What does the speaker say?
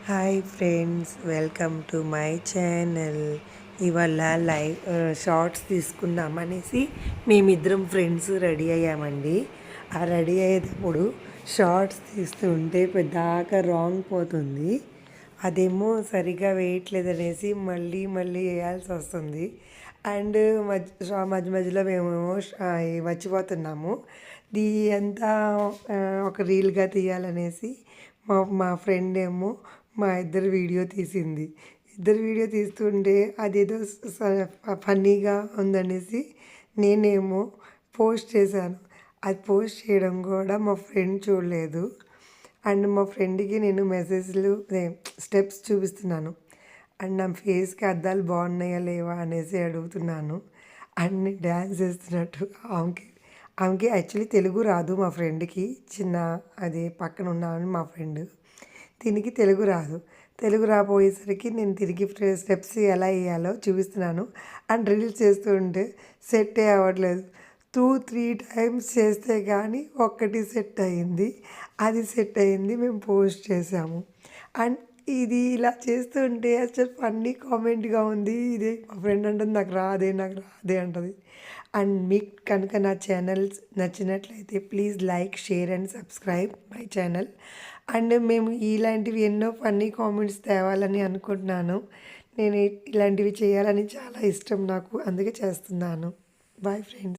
Hi friends, welcome to my channel. ఇవాళ live shorts తీసుకుందామనేసి మేమిద్దరం friends ready అయ్యామండి. ఆ ready అయ్యేటప్పుడు షార్ట్స్ తీస్తుంటే పెద్దాక రాంగ్ పోతుంది. అదేమో సరిగా వేయట్లేదనేసి మళ్ళీ మళ్ళీ వేయాల్సి వస్తుంది. అండ్ మధ్య మధ్యలో మేమేమో మర్చిపోతున్నాము. అంతా ఒక రీల్గా తీయాలనేసి మా మా ఫ్రెండ్ ఏమో మా ఇద్దరు వీడియో తీసింది. ఇద్దరు వీడియో తీస్తుంటే అదేదో ఫన్నీగా ఉందనేసి నేనేమో పోస్ట్ చేశాను. అది పోస్ట్ చేయడం కూడా మా ఫ్రెండ్ చూడలేదు. అండ్ మా ఫ్రెండ్కి నేను మెసేజ్లు స్టెప్స్ చూపిస్తున్నాను. అండ్ నా ఫేస్కి అద్దాలు బాగున్నాయా లేవా అనేసి అడుగుతున్నాను. అండ్ డ్యాన్స్ చేస్తున్నట్టు ఆమెకి యాక్చువల్లీ తెలుగు రాదు. మా ఫ్రెండ్కి అది పక్కన ఉన్నామని మా ఫ్రెండ్, దీనికి తెలుగు రాదు. తెలుగు రాపోయేసరికి నేను తిరిగి స్టెప్స్ ఎలా వేయాలో చూపిస్తున్నాను. అండ్ రీల్స్ చేస్తూ ఉంటే సెట్టే అవ్వట్లేదు. 2-3 టైమ్స్ చేస్తే కానీ ఒక్కటి సెట్ అయింది. అది సెట్ అయింది, మేము పోస్ట్ చేసాము. అండ్ ఇది ఇలా చేస్తుంటే అసలు ఫన్నీ కామెంట్గా ఉంది. ఇదే మా ఫ్రెండ్ అంటుంది నాకు రాదే అంటుంది. అండ్ మీకు కనుక నా ఛానల్స్ నచ్చినట్లయితే please like, share and subscribe my channel. And మేము ఇలాంటివి ఎన్నో ఫన్నీ కామెంట్స్ తేవాలని అనుకుంటున్నాను. నేను ఇలాంటివి చేయాలని చాలా ఇష్టం నాకు, అందుకే చేస్తున్నాను. Boy friends.